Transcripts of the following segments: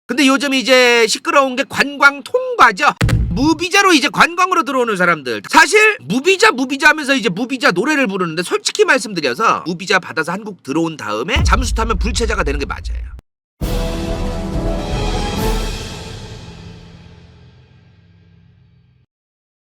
근데 요즘 이제 시끄러운 게 관광 통과죠. 무비자로 이제 관광으로 들어오는 사람들, 사실 무비자 하면서 이제 무비자 노래를 부르는데, 솔직히 말씀드려서 무비자 받아서 한국 들어온 다음에 잠수 타면 불체자가 되는 게 맞아요.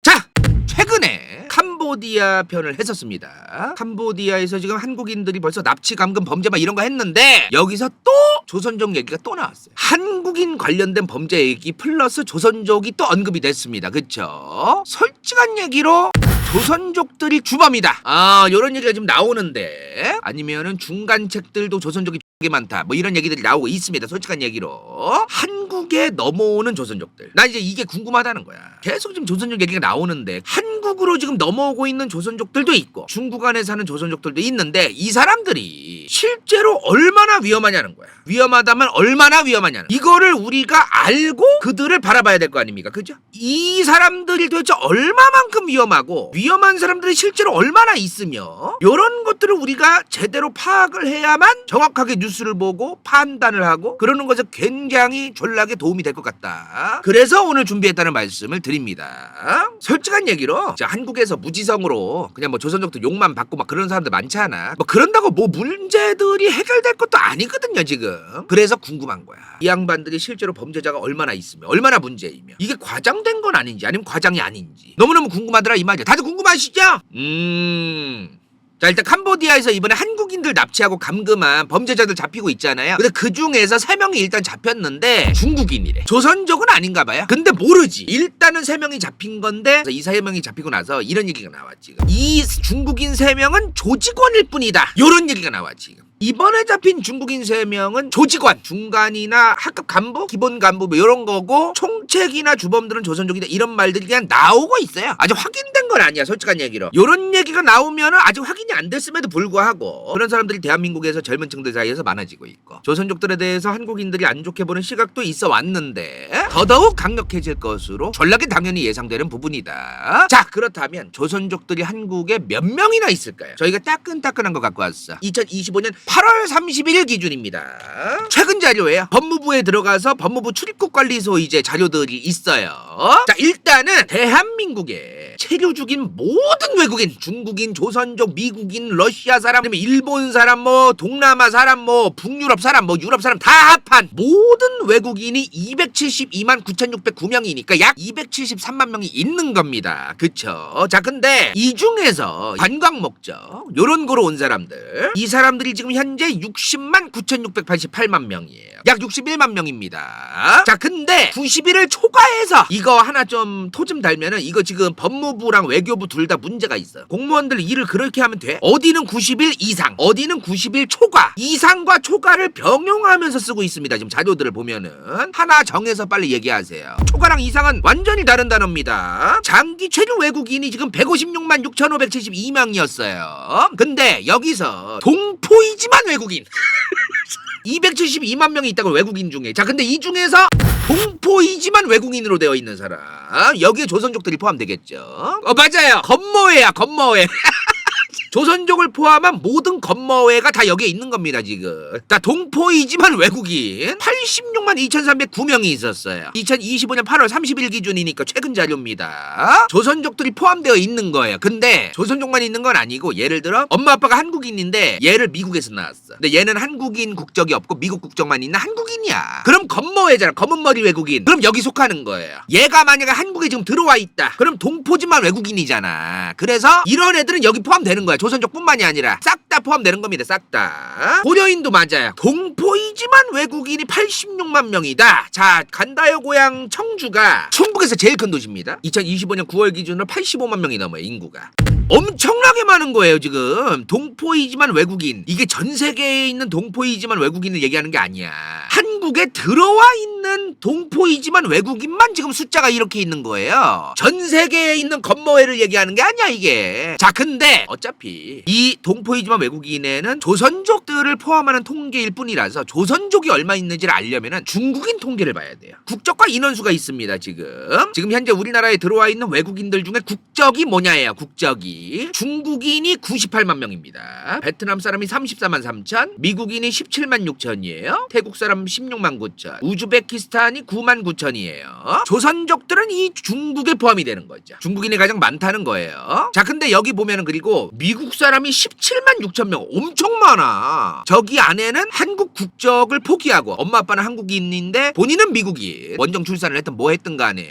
자, 최근에 캄보디아 편을 했었습니다. 캄보디아에서 지금 한국인들이 벌써 납치, 감금, 범죄 막 이런 거 했는데, 여기서 또 조선족 얘기가 또 나왔어요. 한국인 관련된 범죄 얘기 플러스 조선족이 또 언급이 됐습니다. 그쵸? 솔직한 얘기로 조선족들이 주범이다, 요런 얘기가 지금 나오는데, 아니면은 중간책들도 조선족이 게 많다, 뭐 이런 얘기들이 나오고 있습니다. 솔직한 얘기로 한국에 넘어오는 조선족들, 나 이제 이게 궁금하다는 거야. 계속 지금 조선족 얘기가 나오는데, 한국으로 지금 넘어오고 있는 조선족들도 있고 중국 안에 사는 조선족들도 있는데, 이 사람들이 실제로 얼마나 위험하냐는 거야. 위험하다면 얼마나 위험하냐는, 이거를 우리가 알고 그들을 바라봐야 될 거 아닙니까? 그죠? 이 사람들이 도대체 얼마만큼 위험하고, 위험한 사람들이 실제로 얼마나 있으며, 이런 것들을 우리가 제대로 파악을 해야만 정확하게 뉴스를 보고 판단을 하고 그러는 것에 굉장히 전략에 도움이 될 것 같다. 그래서 오늘 준비했다는 말씀을 드립니다. 솔직한 얘기로 한국에서 무지성으로 그냥 뭐 조선족들 욕만 받고 막 그런 사람들 많잖아. 뭐 그런다고 뭐 문제들이 해결될 것도 아니거든요 지금. 그래서 궁금한 거야. 이 양반들이 실제로 범죄자가 얼마나 있으며 얼마나 문제이며, 이게 과장된 건 아닌지 아니면 과장이 아닌지 너무너무 궁금하더라 이 말이야. 다들 궁금하시죠? 자, 일단 캄보디아에서 이번에 한국인들 납치하고 감금한 범죄자들 잡히고 있잖아요. 근데 그 중에서 3명이 일단 잡혔는데 중국인이래. 조선족은 아닌가 봐요. 근데 모르지. 일단은 3명이 잡힌 건데, 이 3명이 잡히고 나서 이런 얘기가 나왔지. 이 중국인 3명은 조직원일 뿐이다, 요런 얘기가 나왔지. 이번에 잡힌 중국인 3명은 조직원, 중간이나 하급 간부, 기본 간부 뭐 이런 거고, 총책이나 주범들은 조선족이다, 이런 말들이 그냥 나오고 있어요. 아직 확인된 건 아니야 솔직한 얘기로. 이런 얘기가 나오면은 아직 확인이 안 됐음에도 불구하고 그런 사람들이 대한민국에서 젊은 층들 사이에서 많아지고 있고, 조선족들에 대해서 한국인들이 안 좋게 보는 시각도 있어 왔는데 더더욱 강력해질 것으로 전략이 당연히 예상되는 부분이다. 자, 그렇다면 조선족들이 한국에 몇 명이나 있을까요? 저희가 따끈따끈한 거 갖고 왔어. 2025년 8월 31일 기준입니다. 최근 자료예요. 법무부에 들어가서 법무부 출입국관리소 이제 자료들이 있어요. 자, 일단은 대한민국에 체류 중인 모든 외국인, 중국인, 조선족, 미국인, 러시아 사람, 일본 사람, 뭐 동남아 사람, 뭐 북유럽 사람, 뭐 유럽 사람 다 합한 모든 외국인이 272만 9,609명이니까 약 273만 명이 있는 겁니다. 그쵸? 자, 근데 이 중에서 관광 목적 요런 거로 온 사람들, 이 사람들이 지금 현재 60만 9,688만 명이에요. 약 61만 명입니다. 자, 근데 90일을 초과해서 이거 하나 좀 토 좀 달면은 이거 지금 법무부랑 외교부 둘 다 문제가 있어요. 공무원들 일을 그렇게 하면 돼? 어디는 90일 이상, 어디는 90일 초과, 이상과 초과를 병용하면서 쓰고 있습니다. 지금 자료들을 보면은 하나 정해서 빨리 얘기하세요. 초과랑 이상은 완전히 다른 단어입니다. 장기 체류 외국인이 지금 156만 6,572명이었어요. 근데 여기서 동포이지만 외국인 272만 명이 있다고, 외국인 중에. 자, 근데 이 중에서 동포이지만 외국인으로 되어 있는 사람, 여기에 조선족들이 포함되겠죠. 맞아요. 건모회야, 건모회. 조선족을 포함한 모든 건머회가 다 여기에 있는 겁니다 지금. 자, 동포이지만 외국인 86만 2,309명이 있었어요. 2025년 8월 30일 기준이니까 최근 자료입니다. 조선족들이 포함되어 있는 거예요. 근데 조선족만 있는 건 아니고, 예를 들어 엄마 아빠가 한국인인데 얘를 미국에서 낳았어. 근데 얘는 한국인 국적이 없고 미국 국적만 있는 한국인이야. 그럼 건머회잖아, 검은머리 외국인. 그럼 여기 속하는 거예요. 얘가 만약에 한국에 지금 들어와 있다, 그럼 동포지만 외국인이잖아. 그래서 이런 애들은 여기 포함되는 거야. 조선족뿐만이 아니라 싹 다 포함되는 겁니다. 싹 다. 고려인도 맞아요. 동포이지만 외국인이 86만 명이다. 자, 간다요 고향 청주가 충북에서 제일 큰 도시입니다. 2025년 9월 기준으로 85만 명이 넘어요 인구가. 엄청나게 많은 거예요 지금. 동포이지만 외국인, 이게 전 세계에 있는 동포이지만 외국인을 얘기하는 게 아니야. 한국에 들어와 있는 동포이지만 외국인만 지금 숫자가 이렇게 있는 거예요. 전 세계에 있는 건머회를 얘기하는 게 아니야 이게. 자, 근데 어차피 이 동포이지만 외국인에는 조선족들을 포함하는 통계일 뿐이라서 조선족이 얼마 있는지를 알려면은 중국인 통계를 봐야 돼요. 국적과 인원수가 있습니다 지금 현재 우리나라에 들어와 있는 외국인들 중에 국적이 뭐냐예요. 국적이 중국인이 98만 명입니다. 베트남 사람이 34만 3천, 미국인이 17만 6천이에요. 태국 사람 16만 9천, 우즈벡 우즈베키스탄이 99,000이에요. 조선족들은 이 중국에 포함이 되는 거죠. 중국인이 가장 많다는 거예요. 자, 근데 여기 보면은 그리고 미국 사람이 176,000명, 엄청 많아. 저기 안에는 한국 국적을 포기하고 엄마 아빠는 한국인인데 본인은 미국인, 원정 출산을 했든 뭐 했든 간에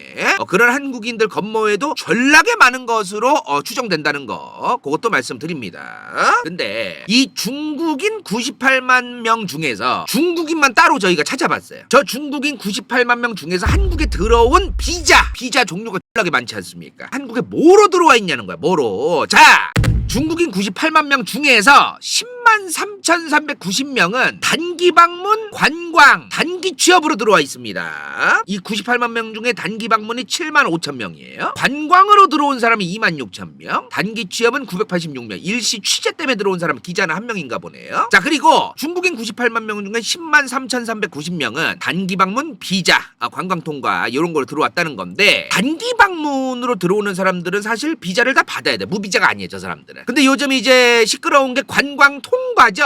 그런 한국인들 건모에도 전락에 많은 것으로 추정된다는 거, 그것도 말씀드립니다. 근데 이 중국인 98만 명 중에서 중국인만 따로 저희가 찾아봤어요. 저 중국인 98만 명 중에서 한국에 들어온 비자 종류가 전락에 많지 않습니까? 한국에 뭐로 들어와 있냐는 거야. 뭐로. 자, 중국인 98만 명 중에서 103,390명은 단기 방문, 관광, 단기 취업으로 들어와 있습니다. 이 98만 명 중에 단기 방문이 75,000명이에요. 관광으로 들어온 사람이 26,000명, 단기 취업은 986명. 일시 취재 때문에 들어온 사람은 기자는 한 명인가 보네요. 자, 그리고 중국인 98만 명 중에 103,390명은 단기 방문, 비자, 관광 통과 이런 걸로 들어왔다는 건데, 단기 방문으로 들어오는 사람들은 사실 비자를 다 받아야 돼. 무비자가 아니에요, 저 사람들은. 근데 요즘 이제 시끄러운 게 관광 통과죠.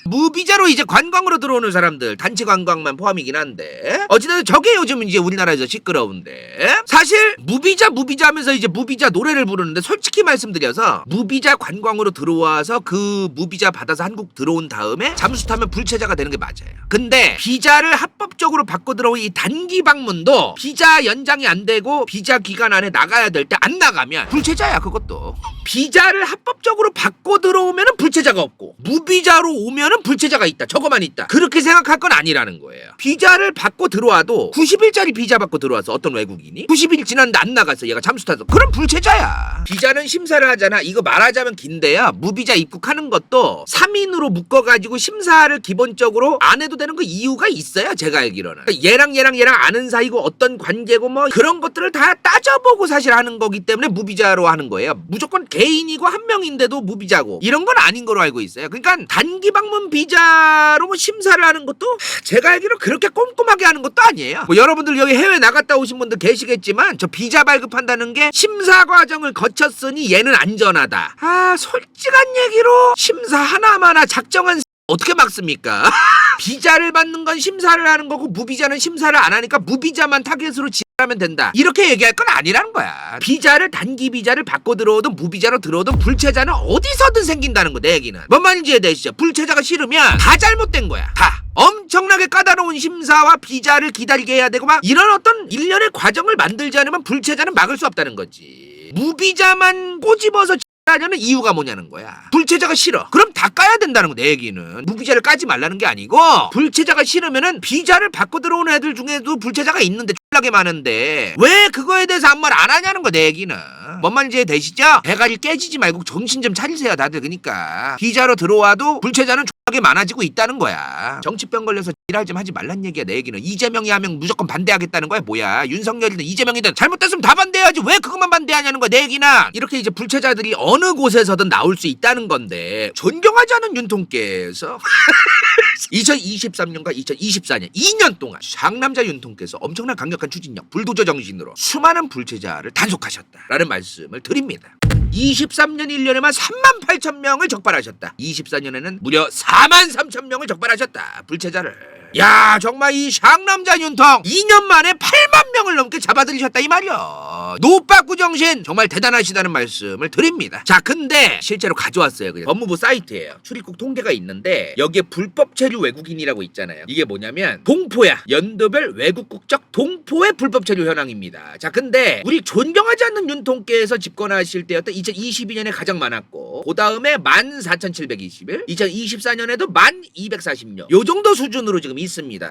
무비자로 이제 관광으로 들어오는 사람들, 단체 관광만 포함이긴 한데, 어쨌든 저게 요즘 이제 우리나라에서 시끄러운데, 사실 무비자 하면서 이제 무비자 노래를 부르는데, 솔직히 말씀드려서 무비자 관광으로 들어와서 그 무비자 받아서 한국 들어온 다음에 잠수 타면 불체자가 되는 게 맞아요. 근데 비자를 합법적으로 받고 들어온 이 단기 방문도 비자 연장이 안 되고 비자 기간 안에 나가야 될 때 안 나가면 불체자야. 그것도 비자를 합법적으로 받고 들어오면은 불체자가 없고, 무비자로 오면은 불체자가 있다. 저거만 있다. 그렇게 생각할 건 아니라는 거예요. 비자를 받고 들어와도 90일짜리 비자 받고 들어와서 어떤 외국인이 90일 지났는데 안 나갔어. 얘가 잠수 타서. 그럼 불체자야. 비자는 심사를 하잖아. 이거 말하자면 긴데요, 무비자 입국하는 것도 3인으로 묶어가지고 심사를 기본적으로 안 해도 되는 거 이유가 있어요. 제가 알기로는. 얘랑 아는 사이고 어떤 관계고 뭐 그런 것들을 다 따져보고 사실 하는 거기 때문에 무비자로 하는 거예요. 무조건 개인이고 한 명인데도 무비자고 이런 건 아닌 거로 알고 있어요. 그러니까 단기 방문 비자로 뭐 심사를 하는 것도 제가 알기로 그렇게 꼼꼼하게 하는 것도 아니에요. 뭐 여러분들 여기 해외 나갔다 오신 분들 계시겠지만, 저 비자 발급한다는 게 심사 과정을 거쳤으니 얘는 안전하다. 솔직한 얘기로 심사 하나마나 작정한 어떻게 막습니까? 비자를 받는 건 심사를 하는 거고 무비자는 심사를 안 하니까 무비자만 타겟으로 하면 된다. 이렇게 얘기할 건 아니라는 거야. 비자를, 단기 비자를 받고 들어오든 무비자로 들어오든 불체자는 어디서든 생긴다는 거. 내 얘기는 뭔 말인지 이해되시죠? 불체자가 싫으면 다 잘못된 거야. 다 엄청나게 까다로운 심사와 비자를 기다리게 해야 되고 막 이런 어떤 일련의 과정을 만들지 않으면 불체자는 막을 수 없다는 거지. 무비자만 꼬집어서 하려는 이유가 뭐냐는 거야. 불체자가 싫어. 그럼 다 까야 된다는 거. 내 얘기는 무비자를 까지 말라는 게 아니고, 불체자가 싫으면은 비자를 받고 들어오는 애들 중에도 불체자가 있는데 X하게 많은데 왜 그거에 대해서 아무 말 안 하냐는 거. 내 얘기는 뭔 말인지 되시죠? 대가리 깨지지 말고 정신 좀 차리세요 다들. 그러니까 비자로 들어와도 불체자는 X하게 많아지고 있다는 거야. 정치병 걸려서 일할 좀 하지 말란 얘기야. 내 얘기는 이재명이 하면 무조건 반대하겠다는 거야. 뭐야, 윤석열이든 이재명이든 잘못됐으면 다 반대해야지 왜 그것만 반대하냐는 거야. 내 얘기는 이렇게 이제 불체자들이 어느 곳에서든 나올 수 있다는 건데, 존경하지 않은 윤통께서 2023년과 2024년 2년 동안 상남자 윤통께서 엄청난 강력한 추진력, 불도저 정신으로 수많은 불체자를 단속하셨다라는 말씀을 드립니다. 23년 1년에만 38,000명을 적발하셨다. 24년에는 무려 43,000명을 적발하셨다. 불체자를. 야, 정말 이 상남자 윤통 2년 만에 8만 명을 넘게 잡아들이셨다 이 말이야. 노빠꾸 정신 정말 대단하시다는 말씀을 드립니다. 자, 근데 실제로 가져왔어요. 그냥 법무부 사이트예요. 출입국 통계가 있는데 여기에 불법 체류 외국인이라고 있잖아요. 이게 뭐냐면 동포야. 연도별 외국 국적 동포의 불법 체류 현황입니다. 자, 근데 우리 존경하지 않는 윤통께서 집권하실 때였던 2022년에 가장 많았고, 그 다음에 14,721, 2024년에도 1,246. 요 정도 수준으로 지금 있습니다.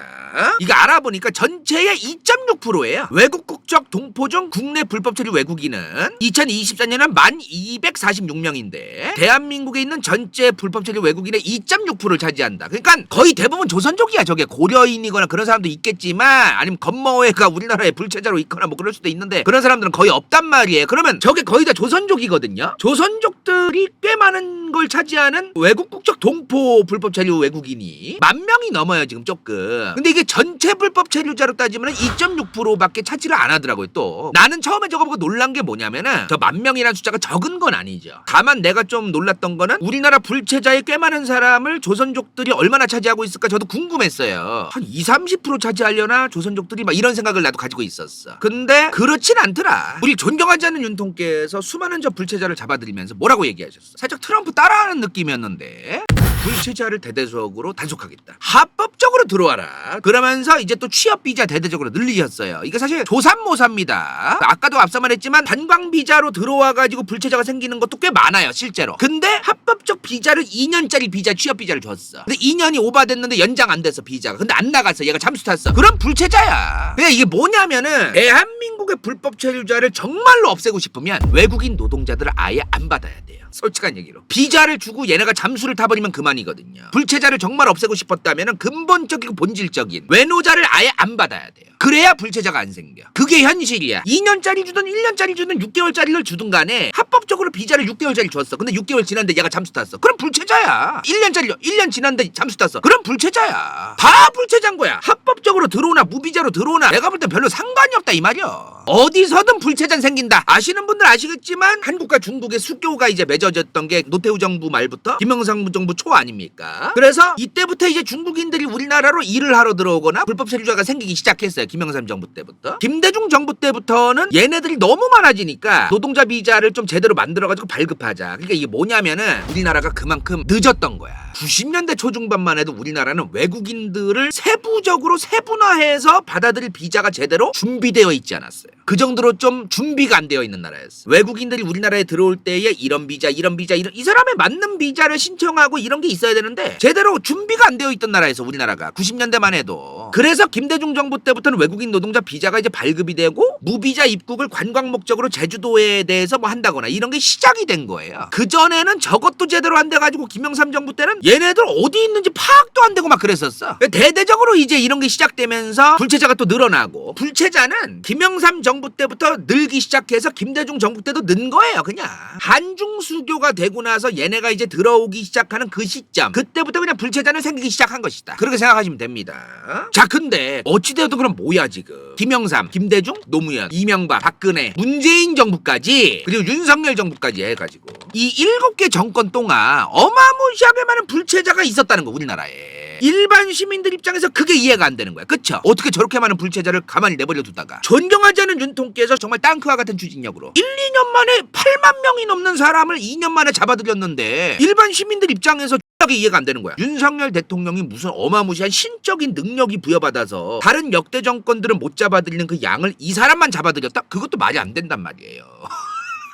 이거 알아보니까 전체의 2.6%예요. 외국 국적 동포 중 국내 불법 체류 외국인은 2024년은 1,246명인데 대한민국에 있는 전체 불법 체류 외국인의 2.6%를 차지한다. 그러니까 거의 대부분 조선족이야. 저게 고려인이거나 그런 사람도 있겠지만, 아니면 건머애가 우리나라에 불체자로 있거나 뭐 그럴 수도 있는데 그런 사람들은 거의 없단 말이에요. 그러면 저게 거의 다 조선족이거든요. 조선족들이 꽤 많은 걸 차지하는 외국 국적 동포 불법 체류 외국인이 10,000명이 넘어요 지금 조금. 근데 이게 전체 불법 체류자로 따지면 2.6%밖에 차지를 안 하더라고요. 또 나는 처음에 저거 보고 놀란 게 뭐냐면은 저 10,000명이라는 숫자가 적은 건 아니죠. 다만 내가 좀 놀랐던 거는 우리나라 불체자의 꽤 많은 사람을 조선족들이 얼마나 차지하고 있을까 저도 궁금했어요. 한 20-30% 차지하려나 조선족들이 막 이런 생각을 나도 가지고 있었어. 근데 그렇진 않더라. 우리 존경하지 않는 윤통께서 수많은 저 불체자를 잡아들이면서 뭐라고 얘기하셨어? 살짝 트럼프 따라하는 느낌이었는데 불체자를 대대적으로 단속하겠다. 합법적으로 들어와라. 그러면서 이제 또 취업비자 대대적으로 늘리셨어요. 이게 사실 조삼모사입니다. 아까도 앞서 말했지만 관광비자로 들어와가지고 불체자가 생기는 것도 꽤 많아요 실제로. 근데 합법적 비자를 2년짜리 비자 취업비자를 줬어. 근데 2년이 오바됐는데 연장 안 돼서 비자가. 근데 안 나갔어. 얘가 잠수 탔어. 그럼 불체자야. 그냥 이게 뭐냐면은 대한민국의 불법 체류자를 정말로 없애고 싶으면 외국인 노동자들을 아예 안 받아야 돼요. 솔직한 얘기로. 비자를 주고 얘네가 잠수를 타버리면 그만이거든요. 불체자를 정말 없애고 싶었다면 근본적이고 본질적인 외노자를 아예 안 받아야 돼요. 그래야 불체자가 안 생겨. 그게 현실이야. 2년짜리 주든 1년짜리 주든 6개월짜리를 주든 간에 합법적으로 비자를 6개월짜리 줬어. 근데 6개월 지났는데 얘가 잠수 탔어. 그럼 불체자야. 1년 지났는데 잠수 탔어. 그럼 불체자야. 다 불체자인 거야. 합법적으로 들어오나 무비자로 들어오나 내가 볼 땐 별로 상관이 없다 이 말이야. 어디서든 불체자 생긴다. 아시는 분들 아시겠지만 한국과 중국의 수교가 이제 맺어졌던 게 노태우 정부 말부터 김영삼 정부 초 아닙니까? 그래서 이때부터 이제 중국인들이 우리나라로 일을 하러 들어오거나 불법 체류자가 생기기 시작했어요. 김영삼 정부 때부터. 김대중 정부 때부터는 얘네들이 너무 많아지니까 노동자 비자를 좀 제대로 만들어가지고 발급하자. 그러니까 이게 뭐냐면은 우리나라가 그만큼 늦었던 거야. 90년대 초중반만 해도 우리나라는 외국인들을 세부적으로 세분화해서 받아들일 비자가 제대로 준비되어 있지 않았어요. 그 정도로 좀 준비가 안 되어 있는 나라였어. 외국인들이 우리나라에 들어올 때에 이런 비자 이 사람에 맞는 비자를 신청하고 이런 게 있어야 되는데 제대로 준비가 안 되어 있던 나라에서 우리나라가 90년대만 해도. 그래서 김대중 정부 때부터는 외국인 노동자 비자가 이제 발급이 되고 무비자 입국을 관광 목적으로 제주도에 대해서 뭐 한다거나 이런 게 시작이 된 거예요. 그전에는 저것도 제대로 안 돼가지고 김영삼 정부 때는 얘네들 어디 있는지 파악도 안 되고 막 그랬었어. 대대적으로 이제 이런 게 시작되면서 불체자가 또 늘어나고, 불체자는 김영삼 정부 때부터 늘기 시작해서 김대중 정부 때도 는 거예요. 그냥 한중 수교가 되고 나서 얘네가 이제 들어오기 시작하는 그 시점, 그때부터 그냥 불체자는 생기기 시작한 것이다. 그렇게 생각하시면 됩니다. 자, 근데 어찌되어도 그럼 뭐야 지금 김영삼, 김대중, 노무현, 이명박, 박근혜, 문재인 정부까지 그리고 윤석열 정부까지 해가지고 이 7개 정권 동안 어마무시하게 많은 불체자가 있었다는 거 우리나라에. 일반 시민들 입장에서 그게 이해가 안 되는 거야. 그쵸? 어떻게 저렇게 많은 불체자를 가만히 내버려 두다가 존경하지 않은 윤통께서 정말 땅크와 같은 추진력으로 1-2년 만에 8만 명이 넘는 사람을 2년 만에 잡아들였는데 일반 시민들 입장에서 X하게 이해가 안 되는 거야. 윤석열 대통령이 무슨 어마무시한 신적인 능력이 부여받아서 다른 역대 정권들은 못 잡아들이는 그 양을 이 사람만 잡아들였다? 그것도 말이 안 된단 말이에요.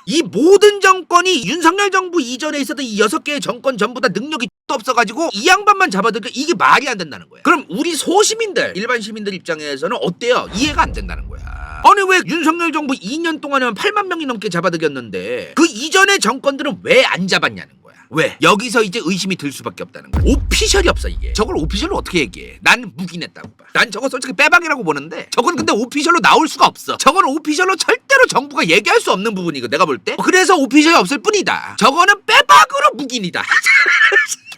이 모든 정권이 윤석열 정부 이전에 있었던 이 6개의 정권 전부 다 능력이 없어가지고 이 양반만 잡아들니까 이게 말이 안 된다는 거야. 그럼 우리 소시민들, 일반 시민들 입장에서는 어때요? 이해가 안 된다는 거야. 아니 왜 윤석열 정부 2년 동안에만 8만 명이 넘게 잡아들였는데 그 이전의 정권들은 왜 안 잡았냐는 거야. 왜? 여기서 이제 의심이 들 수밖에 없다는 거야. 오피셜이 없어 이게. 저걸 오피셜로 어떻게 얘기해? 난 묵인했다고 봐. 난 저거 솔직히 빼박이라고 보는데 저건 근데 오피셜로 나올 수가 없어. 저건 오피셜로 절대로 정부가 얘기할 수 없는 부분이고 내가 볼 때. 그래서 오피셜이 없을 뿐이다. 저거는 빼박으로 묵인이다.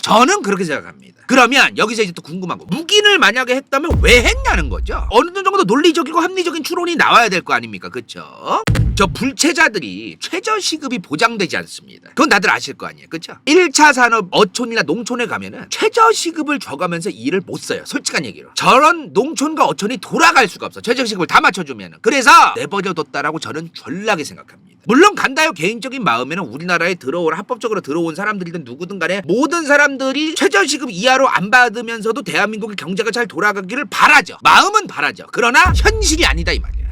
저는 그렇게 생각합니다. 그러면 여기서 이제 또 궁금한 거, 묵인을 만약에 했다면 왜 했냐는 거죠. 어느 정도 논리적이고 합리적인 추론이 나와야 될 거 아닙니까? 그쵸? 저 불체자들이 최저시급이 보장되지 않습니다. 그건 다들 아실 거 아니에요. 그쵸? 1차 산업 어촌이나 농촌에 가면은 최저시급을 줘가면서 일을 못 써요. 솔직한 얘기로. 저런 농촌과 어촌이 돌아갈 수가 없어. 최저시급을 다 맞춰주면은. 그래서 내버려뒀다라고 저는 졸라게 생각합니다. 물론 간다요 개인적인 마음에는 우리나라에 합법적으로 들어온 사람들이든 누구든 간에 모든 사람들이 최저시급 이하로 안 받으면서도 대한민국의 경제가 잘 돌아가기를 바라죠. 마음은 바라죠. 그러나 현실이 아니다 이 말이야.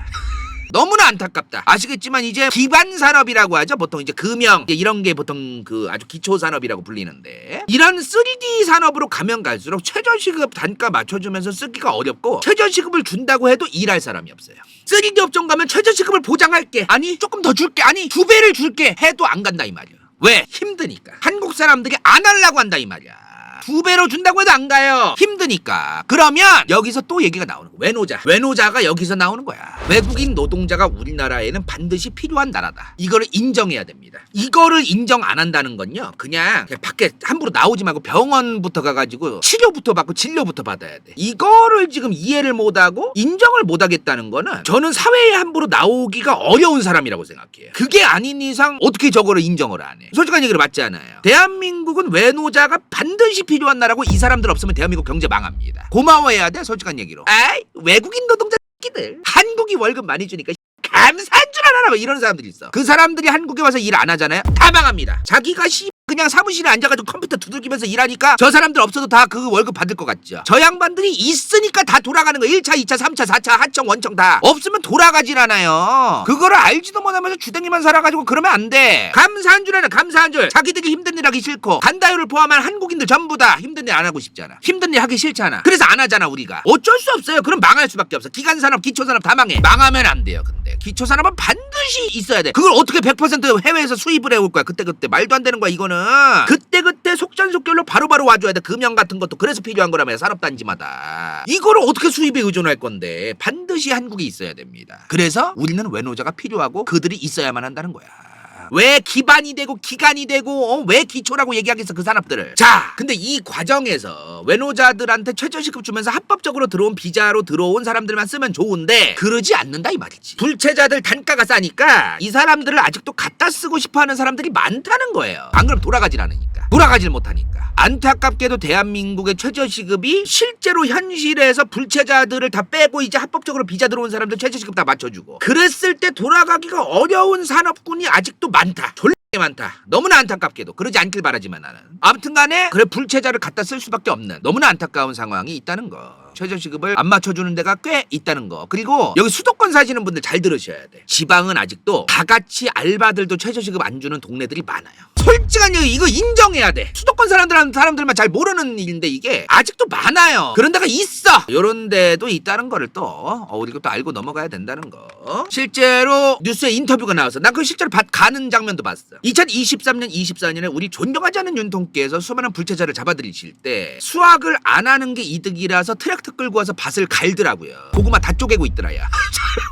너무나 안타깝다. 아시겠지만 이제 기반 산업이라고 하죠. 보통 이제 금형 이런 게 보통 그 아주 기초 산업이라고 불리는데, 이런 3D 산업으로 가면 갈수록 최저시급 단가 맞춰주면서 쓰기가 어렵고, 최저시급을 준다고 해도 일할 사람이 없어요. 3D 업종 가면 최저시급을 보장할게, 아니 조금 더 줄게, 아니 2배를 줄게 해도 안 간다 이 말이야. 왜? 힘드니까. 한국 사람들이 안 하려고 한다 이 말이야. 2배로 준다고 해도 안 가요. 힘드니까. 그러면 여기서 또 얘기가 나오는 거야. 외노자가 여기서 나오는 거야. 외국인 노동자가 우리나라에는 반드시 필요한 나라다. 이거를 인정해야 됩니다. 이거를 인정 안 한다는 건요, 그냥 밖에 함부로 나오지 말고 병원부터 가가지고 치료부터 받고 진료부터 받아야 돼. 이거를 지금 이해를 못하고 인정을 못하겠다는 거는 저는 사회에 함부로 나오기가 어려운 사람이라고 생각해요. 그게 아닌 이상 어떻게 저거를 인정을 안 해. 솔직한 얘기를 맞잖아요. 대한민국은 외노자가 반드시 필요한 나라고, 이 사람들 없으면 대한민국 경제 망합니다. 고마워해야 돼, 솔직한 얘기로. 아이, 외국인 노동자 새끼들 한국이 월급 많이 주니까 감사한 줄 알아, 뭐 이런 사람들이 있어. 그 사람들이 한국에 와서 일 안 하잖아요. 다 망합니다. 자기가 그냥 사무실에 앉아가지고 컴퓨터 두들기면서 일하니까 저 사람들 없어도 다 그 월급 받을 것 같죠. 저 양반들이 있으니까 다 돌아가는 거. 1차, 2차, 3차, 4차, 하청, 원청 다 없으면 돌아가질 않아요. 그거를 알지도 못하면서 주댕이만 살아가지고 그러면 안 돼. 감사한 줄 알아, 감사한 줄. 자기들이 힘든 일 하기 싫고, 간다요를 포함한 한국인들 전부 다 힘든 일 안 하고 싶잖아. 힘든 일 하기 싫잖아. 그래서 안 하잖아, 우리가. 어쩔 수 없어요. 그럼 망할 수밖에 없어. 기간산업, 기초산업 다 망해. 망하면 안 돼요. 근데 기초산업은 반드시 있어야 돼. 그걸 어떻게 100% 해외에서 수입을 해올 거야. 그때 말도 안 되는 거야, 이거는. 그때 속전속결로 바로바로 와줘야 돼. 금연 같은 것도 그래서 필요한 거라며, 산업단지마다. 이거를 어떻게 수입에 의존할 건데 반드시 한국에 있어야 됩니다. 그래서 우리는 외노자가 필요하고 그들이 있어야만 한다는 거야. 왜 기반이 되고 기간이 되고 왜 기초라고 얘기하겠어, 그 산업들을. 자, 근데 이 과정에서 외노자들한테 최저시급 주면서 합법적으로 들어온 비자로 들어온 사람들만 쓰면 좋은데 그러지 않는다 이 말이지. 불체자들 단가가 싸니까 이 사람들을 아직도 갖다 쓰고 싶어하는 사람들이 많다는 거예요. 안 그러면 돌아가질 않으니까, 돌아가질 못하니까. 안타깝게도 대한민국의 최저시급이 실제로 현실에서 불체자들을 다 빼고 이제 합법적으로 비자 들어온 사람들 최저시급 다 맞춰주고, 그랬을 때 돌아가기가 어려운 산업군이 아직도 많다. 졸라 많다. 너무나 안타깝게도. 그러지 않길 바라지만 나는. 아무튼 간에 그래, 불체자를 갖다 쓸 수밖에 없는 너무나 안타까운 상황이 있다는 거. 최저시급을 안 맞춰주는 데가 꽤 있다는 거. 그리고 여기 수도권 사시는 분들 잘 들으셔야 돼. 지방은 아직도 다 같이 알바들도 최저시급 안 주는 동네들이 많아요. 솔직한 얘기, 이거 인정해야 돼. 수도권 사람들만 잘 모르는 일인데 이게 아직도 많아요. 그런 데가 있어. 이런 데도 있다는 거를 또 우리가 또 알고 넘어가야 된다는 거. 실제로 뉴스에 인터뷰가 나와서 난 그거 실제로 가는 장면도 봤어. 2023년 24년에 우리 존경하지 않은 윤통께서 수많은 불체자를 잡아들이실 때 수확을 안 하는 게 이득이라서 트랙터 끌고 와서 밭을 갈더라고요. 고구마 다 쪼개고 있더라, 야.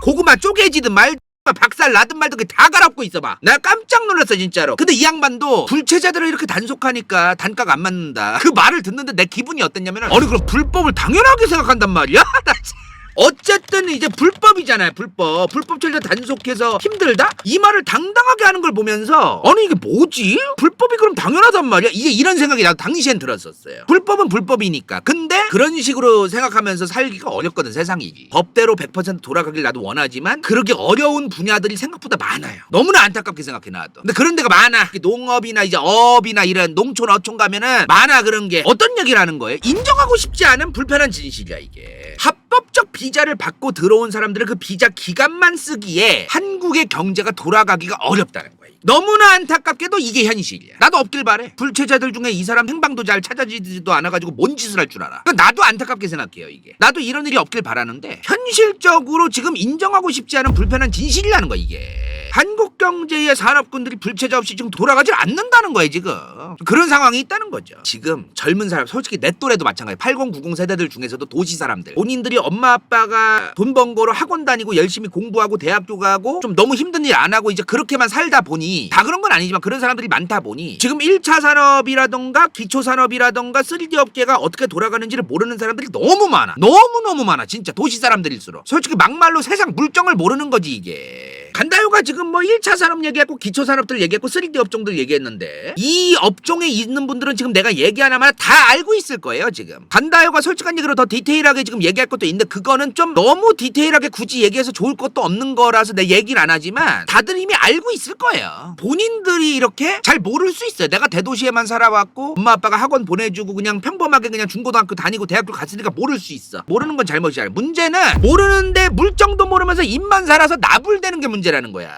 고구마 쪼개지든 말 박살 나든 말든 다 갈아엎고 있어봐. 나 깜짝 놀랐어 진짜로. 근데 이 양반도 불체자들을 이렇게 단속하니까 단가가 안 맞는다, 그 말을 듣는데 내 기분이 어땠냐면, 아니 그럼 불법을 당연하게 생각한단 말이야? 나 어쨌든 이제 불법이잖아요. 불법 철저 단속해서 힘들다? 이 말을 당당하게 하는 걸 보면서 아니 이게 뭐지? 불법이 그럼 당연하단 말이야? 이제 이런 생각이 나도 당시엔 들었었어요. 불법은 불법이니까. 근데 그런 식으로 생각하면서 살기가 어렵거든, 세상이. 법대로 100% 돌아가길 나도 원하지만 그렇게 어려운 분야들이 생각보다 많아요. 너무나 안타깝게 생각해 나도. 근데 그런 데가 많아. 농업이나 이제 어업이나 이런 농촌 어촌 가면은 많아. 그런 게 어떤 얘기를 하는 거예요? 인정하고 싶지 않은 불편한 진실이야 이게. 합법적 비자를 받고 들어온 사람들은 그 비자 기간만 쓰기에 한국의 경제가 돌아가기가 어렵다는 거야. 너무나 안타깝게도 이게 현실이야. 나도 없길 바래. 불체자들 중에 이 사람 행방도 잘 찾아지지도 않아가지고 뭔 짓을 할 줄 알아. 그러니까 나도 안타깝게 생각해요 이게. 나도 이런 일이 없길 바라는데 현실적으로 지금 인정하고 싶지 않은 불편한 진실이라는 거야 이게. 한국 경제의 산업군들이 불체자 없이 지금 돌아가질 않는다는 거예요 지금. 그런 상황이 있다는 거죠. 지금 젊은 사람, 솔직히 내 또래도 마찬가지야. 8090 세대들 중에서도 도시 사람들, 본인들이 엄마 아빠가 돈 번 거로 학원 다니고 열심히 공부하고 대학교 가고 좀 너무 힘든 일 안 하고 이제 그렇게만 살다 보니, 다 그런 건 아니지만 그런 사람들이 많다 보니 지금 1차 산업이라던가 기초 산업이라던가 3D 업계가 어떻게 돌아가는지를 모르는 사람들이 너무 많아. 너무너무 많아 진짜. 도시 사람들일수록. 솔직히 막말로 세상 물정을 모르는 거지 이게. 간다요가 지금 뭐 1차 산업 얘기했고 기초 산업들 얘기했고 3D 업종들 얘기했는데, 이 업종에 있는 분들은 지금 내가 얘기하나마나 다 알고 있을 거예요 지금. 간다요가 솔직한 얘기로 더 디테일하게 지금 얘기할 것도 있는데 그거는 좀 너무 디테일하게 굳이 얘기해서 좋을 것도 없는 거라서 내 얘기는 안 하지만 다들 이미 알고 있을 거예요. 본인들이 이렇게 잘 모를 수 있어요. 내가 대도시에만 살아왔고 엄마 아빠가 학원 보내주고 그냥 평범하게 그냥 중고등학교 다니고 대학교 갔으니까 모를 수 있어. 모르는 건 잘못이야. 문제는 모르는데 물정도 모르면서 입만 살아서 나불대는 게 문제라는 거야.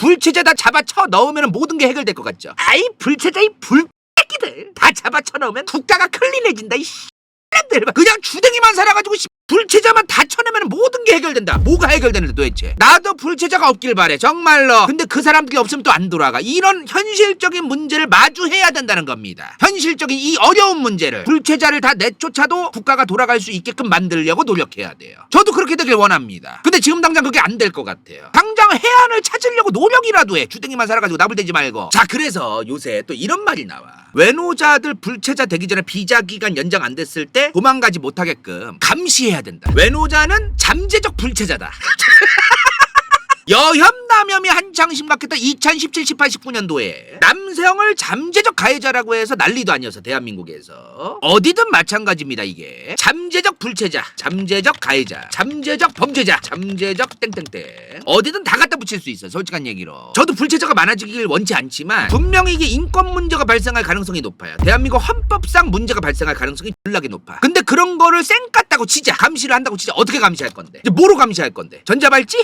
불체자 다 잡아쳐 넣으면 모든 게 해결될 것 같죠? 아이 불체자 이 불새끼들 다 잡아쳐 넣으면 국가가 클린해진다 이 씨X들. 그냥 주댕이만 살아가지고 불체자만 다 쳐내면 모든 게 해결된다. 뭐가 해결되는데 도대체? 나도 불체자가 없길 바래 정말로. 근데 그 사람들이 없으면 또 안 돌아가. 이런 현실적인 문제를 마주해야 된다는 겁니다. 현실적인 이 어려운 문제를 불체자를 다 내쫓아도 국가가 돌아갈 수 있게끔 만들려고 노력해야 돼요. 저도 그렇게 되길 원합니다. 근데 지금 당장 그게 안 될 것 같아요. 당장 해안을 찾으려고 노력이라도 해. 주댕이만 살아가지고 나불대지 말고. 자, 그래서 요새 또 이런 말이 나와. 외노자들 불체자 되기 전에 비자 기간 연장 안 됐을 때 도망가지 못하게끔 감시해야 된다. 외노자는 잠재적 불체자다. 여혐남염이 한창 심각했던 2017, 18, 19년도에 남성을 잠재적 가해자라고 해서 난리도 아니어서 대한민국에서 어디든 마찬가지입니다. 이게 잠재적 불체자, 잠재적 가해자, 잠재적 범죄자, 잠재적 땡땡땡 어디든 다 갖다 붙일 수 있어요. 솔직한 얘기로 저도 불체자가 많아지길 원치 않지만 분명히 이게 인권 문제가 발생할 가능성이 높아요. 대한민국 헌법상 문제가 발생할 가능성이 졸라게 높아. 근데 그런 거를 쌩 깠다고 치자, 감시를 한다고 치자. 어떻게 감시할 건데? 이제 뭐로 감시할 건데? 전자발찌?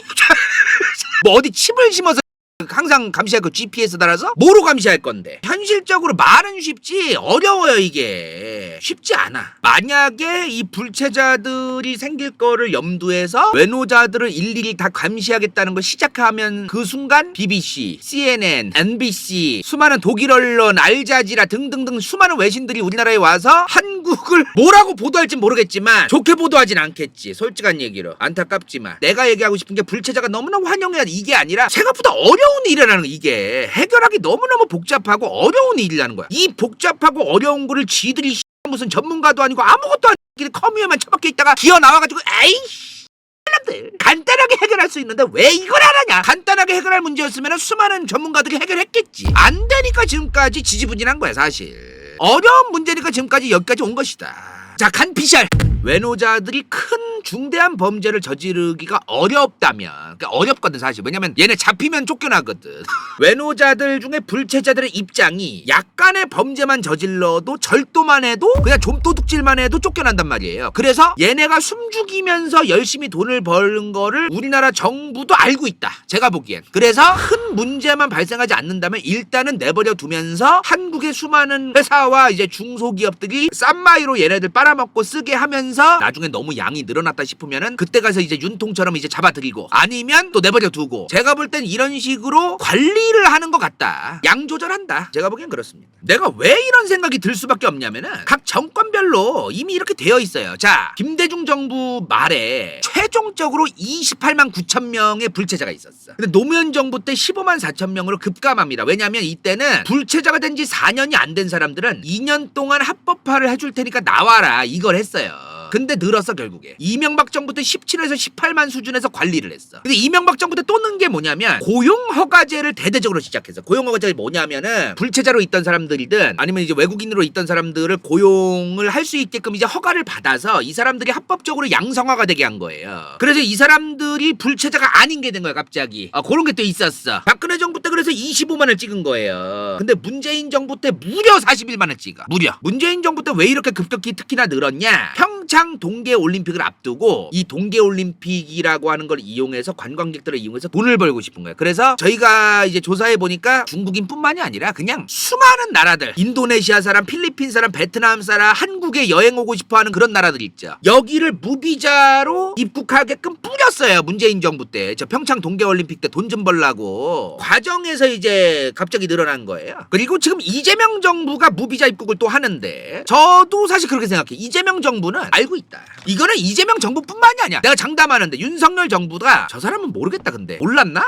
뭐 어디 칩을 심어서 항상 감시할 거 GPS 달아서 뭐로 감시할 건데? 현실적으로 말은 쉽지 어려워요. 이게 쉽지 않아. 만약에 이 불체자들이 생길 거를 염두해서 외노자들을 일일이 다 감시하겠다는 걸 시작하면 그 순간 BBC, CNN, NBC, 수많은 독일 언론, 알자지라 등등등 수많은 외신들이 우리나라에 와서 한국을 뭐라고 보도할진 모르겠지만 좋게 보도하진 않겠지. 솔직한 얘기로 안타깝지만 내가 얘기하고 싶은 게 불체자가 너무나 환영해야 돼. 이게 아니라 생각보다 어려운 일이라는 거. 이게 해결하기 너무너무 복잡하고 어려운 일이라는 거야. 이 복잡하고 어려운 거를 지들이 무슨 전문가도 아니고 아무것도 아니고 커뮤에만 처박혀 있다가 기어 나와가지고 에이씨 사람들 간단하게 해결할 수 있는데 왜 이걸 안 하냐. 간단하게 해결할 문제였으면 수많은 전문가들이 해결했겠지. 안 되니까 지금까지 지지부진한 거야. 사실 어려운 문제니까 지금까지 여기까지 온 것이다. 자, 간 PCR. 외노자들이 큰 중대한 범죄를 저지르기가 어렵다면, 그러니까 어렵거든 사실. 왜냐면 얘네 잡히면 쫓겨나거든. 외노자들 중에 불체자들의 입장이 약간의 범죄만 저질러도 절도만 해도 그냥 좀 도둑질만 해도 쫓겨난단 말이에요. 그래서 얘네가 숨죽이면서 열심히 돈을 버는 거를 우리나라 정부도 알고 있다. 제가 보기엔. 그래서 큰 문제만 발생하지 않는다면 일단은 내버려 두면서 한국의 수많은 회사와 이제 중소기업들이 싼 마이로 얘네들 빨아먹고 쓰게 하면서 나중에 너무 양이 늘어났다 싶으면은 그때 가서 이제 윤통처럼 이제 잡아들이고 아니면 또 내버려 두고. 제가 볼 땐 이런 식으로 관리를 하는 것 같다. 양 조절한다. 제가 보기엔 그렇습니다. 내가 왜 이런 생각이 들 수밖에 없냐면은 각 정권별로 이미 이렇게 되어 있어요. 자, 김대중 정부 말에 최종적으로 28만 9천 명의 불체자가 있었어. 근데 노무현 정부 때 15만 4천 명으로 급감합니다. 왜냐면 이때는 불체자가 된 지 4년이 안 된 사람들은 2년 동안 합법화를 해줄 테니까 나와라 이걸 했어요. 근데 늘었어 결국에. 이명박 정부 때 17에서 18만 수준에서 관리를 했어. 근데 이명박 정부 때 또 는 게 뭐냐면 고용허가제를 대대적으로 시작했어. 고용허가제가 뭐냐면은 불체자로 있던 사람들이든 아니면 이제 외국인으로 있던 사람들을 고용을 할 수 있게끔 이제 허가를 받아서 이 사람들이 합법적으로 양성화가 되게 한 거예요. 그래서 이 사람들이 불체자가 아닌 게 된 거야 갑자기. 그런 게 또 있었어. 박근혜 정부 때 그래서 25만을 찍은 거예요. 근데 문재인 정부 때 무려 41만을 찍어. 무려. 문재인 정부 때 왜 이렇게 급격히 특히나 늘었냐. 평창 동계올림픽을 앞두고 이 동계올림픽이라고 하는 걸 이용해서 관광객들을 이용해서 돈을 벌고 싶은 거예요. 그래서 저희가 이제 조사해 보니까 중국인뿐만이 아니라 그냥 수많은 나라들, 인도네시아 사람, 필리핀 사람, 베트남 사람, 한국에 여행 오고 싶어하는 그런 나라들 있죠. 여기를 무비자로 입국하게끔 뿌렸어요. 문재인 정부 때. 저 평창 동계올림픽 때 돈 좀 벌라고 과정에서 이제 갑자기 늘어난 거예요. 그리고 지금 이재명 정부가 무비자 입국을 또 하는데 저도 사실 그렇게 생각해. 이재명 정부는 알고 있다. 이거는 이재명 정부뿐만이 아니야. 내가 장담하는데 윤석열 정부가 저 사람은 모르겠다. 근데 몰랐나?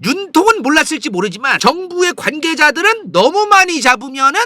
윤통은 몰랐을지 모르지만 정부의 관계자들은 너무 많이 잡으면은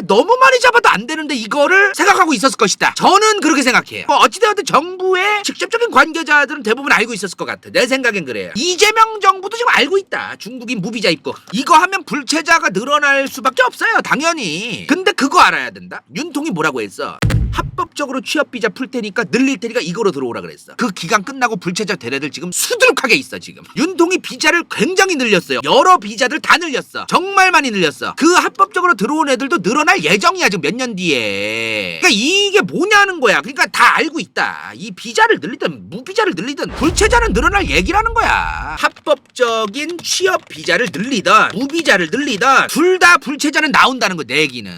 너무 많이 잡아도 안 되는데 이거를 생각하고 있었을 것이다. 저는 그렇게 생각해요. 어찌되었든 정부의 직접적인 관계자들은 대부분 알고 있었을 것 같아. 내 생각엔 그래요. 이재명 정부도 지금 알고 있다. 중국인 무비자 입국 이거 하면 불체자가 늘어날 수밖에 없어요. 당연히. 근데 그거 알아야 된다. 윤통이 뭐라고 했어? 합법적으로 취업비자 풀 테니까 늘릴 테니까 이거로 들어오라 그랬어. 그 기간 끝나고 불체자 된 애들 지금 수두룩하게 있어. 지금 윤통이 비자를 굉장히 늘렸어요. 여러 비자들 다 늘렸어. 정말 많이 늘렸어. 그 합법적으로 들어온 애들도 늘어날 예정이야. 지금 몇 년 뒤에. 그러니까 이게 뭐냐는 거야. 그러니까 다 알고 있다. 이 비자를 늘리든 무비자를 늘리든 불체자는 늘어날 얘기라는 거야. 합법적인 취업 비자를 늘리든 무비자를 늘리든 둘 다 불체자는 나온다는 거. 내 얘기는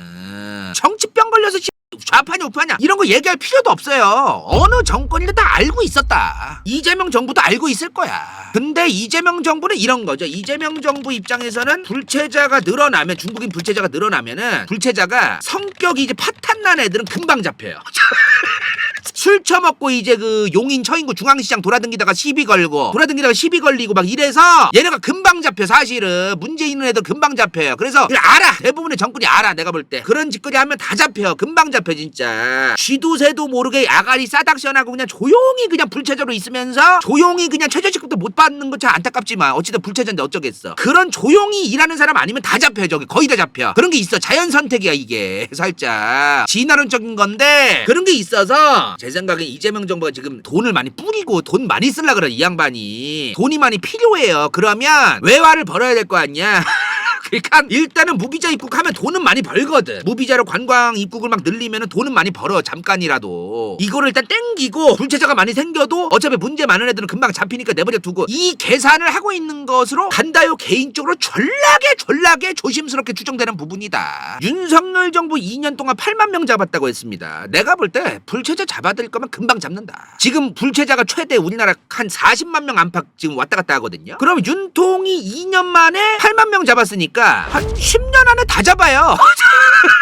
정치병 걸려서 좌파냐 우파냐 이런 거 얘기할 필요도 없어요. 어느 정권이든 다 알고 있었다. 이재명 정부도 알고 있을 거야. 근데 이재명 정부는 이런 거죠. 이재명 정부 입장에서는 불체자가 늘어나면, 중국인 불체자가 늘어나면은 불체자가 성격이 이제 파탄난 애들은 금방 잡혀요. 술 처먹고 이제 그 용인 처인구 중앙시장 돌아다니다가 시비 걸리고 막 이래서 얘네가 금방 잡혀. 사실은 문제 있는 애들 금방 잡혀요. 그래서 알아. 대부분의 정권이 알아. 내가 볼 때 그런 짓거리 하면 다 잡혀. 금방 잡혀 진짜. 쥐도새도 모르게 아가리 싸닥션하고 그냥 조용히 그냥 불체자로 있으면서 조용히 그냥 최저시급도 못 받는 거 참 안타깝지만 어찌든 불체자인데 어쩌겠어. 그런 조용히 일하는 사람 아니면 다 잡혀요. 저기 거의 다 잡혀. 그런 게 있어. 자연 선택이야 이게. 살짝 진화론적인 건데 그런 게 있어서 제 생각엔 이재명 정부가 지금 돈을 많이 뿌리고 돈 많이 쓰려고 그래. 이 양반이 돈이 많이 필요해요. 그러면 외화를 벌어야 될 거 아니야. 그러니까 일단은 무비자 입국하면 돈은 많이 벌거든. 무비자로 관광 입국을 막 늘리면 돈은 많이 벌어. 잠깐이라도 이거를 일단 땡기고 불체자가 많이 생겨도 어차피 문제 많은 애들은 금방 잡히니까 내버려 두고 이 계산을 하고 있는 것으로 간다요. 개인적으로 졸라게 조심스럽게 추정되는 부분이다. 윤석열 정부 2년 동안 8만 명 잡았다고 했습니다. 내가 볼 때 불체자 잡아들일 거면 금방 잡는다. 지금 불체자가 최대 우리나라 한 40만 명 안팎 지금 왔다 갔다 하거든요. 그럼 윤통이 2년 만에 8만 명 잡았으니까 한 10년 안에 다 잡아요.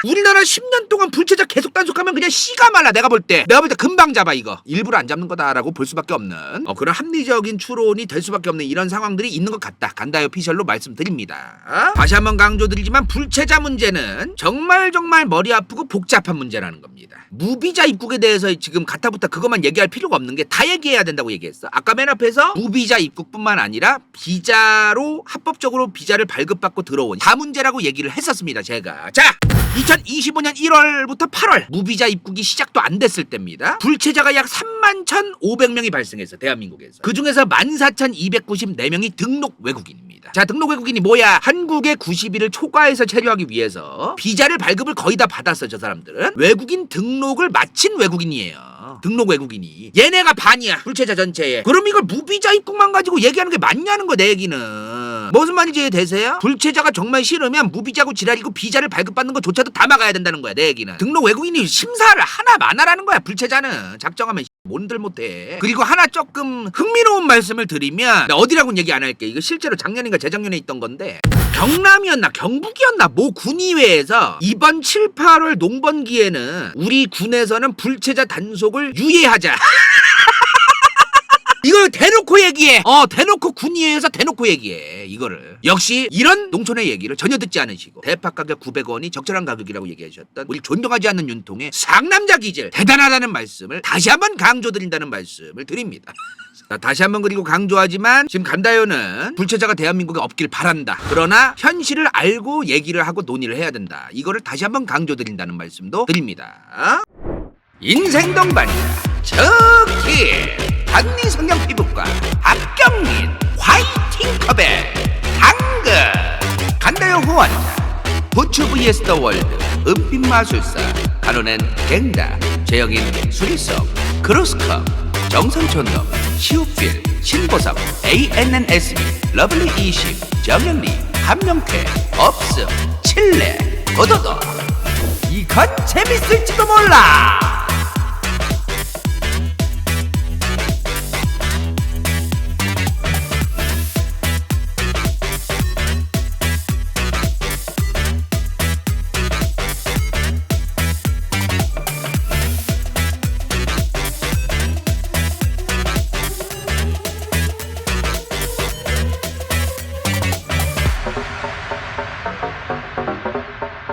우리나라 10년 동안 불체자 계속 단속하면 그냥 씨가 말라. 내가 볼 때 금방 잡아. 이거 일부러 안 잡는 거다라고 볼 수밖에 없는 그런 합리적인 추론이 될 수밖에 없는 이런 상황들이 있는 것 같다. 간다요 피셜로 말씀드립니다. 다시 한번 강조드리지만 불체자 문제는 정말 머리 아프고 복잡한 문제라는 겁니다. 무비자 입국에 대해서 지금 가타부타 그것만 얘기할 필요가 없는 게 다 얘기해야 된다고 얘기했어. 아까 맨 앞에서 무비자 입국뿐만 아니라 비자로 합법적으로 비자를 발급받고 들어온 다 문제라고 얘기를 했었습니다. 제가 자 2025년 1월부터 8월 무비자 입국이 시작도 안 됐을 때입니다. 불체자가 약 31,500명이 발생했어. 대한민국에서. 그중에서 14,294명이 등록 외국인입니다. 자, 등록 외국인이 뭐야? 한국에 90일을 초과해서 체류하기 위해서 비자를 발급을 거의 다 받았어. 저 사람들은 외국인 등록을 마친 외국인이에요. 등록 외국인이 얘네가 반이야. 불체자 전체에. 그럼 이걸 무비자 입국만 가지고 얘기하는 게 맞냐는 거. 내 얘기는 무슨 말인지 이해되세요? 불체자가 정말 싫으면 무비자고 지랄이고 비자를 발급받는 것조차도 다 막아야 된다는 거야. 내 얘기는 등록 외국인이 심사를 하나 마나라는 거야. 불체자는 작정하면 뭔들 못해. 그리고 하나 조금 흥미로운 말씀을 드리면 어디라고는 얘기 안 할게. 이거 실제로 작년인가 재작년에 있던 건데 경남이었나 경북이었나 모 군의회에서 이번 7, 8월 농번기에는 우리 군에서는 불체자 단속을 유예하자. 이걸 대놓고 얘기해. 대놓고 군의회에서 대놓고 얘기해. 이거를. 역시 이런 농촌의 얘기를 전혀 듣지 않으시고 대파 가격 900원이 적절한 가격이라고 얘기하셨던 우리 존경하지 않는 윤통의 상남자 기질 대단하다는 말씀을 다시 한번 강조드린다는 말씀을 드립니다. 자, 다시 한번 그리고 강조하지만 지금 간다요는 불체자가 대한민국에 없길 바란다. 그러나 현실을 알고 얘기를 하고 논의를 해야 된다. 이거를 다시 한번 강조드린다는 말씀도 드립니다. 인생 동반자 저키 단니 성형 피부과 박경민 화이팅 컵에 당근 간다요 후원자 부추 vs 더 월드 은빛 마술사 간호는 갱다 재영인 수리성 크로스컵 정선촌놈 시우필 신보섭 ANNSB 러블리 20 정연리 한명태 업스 칠레 오도도 이건 재밌을지도 몰라.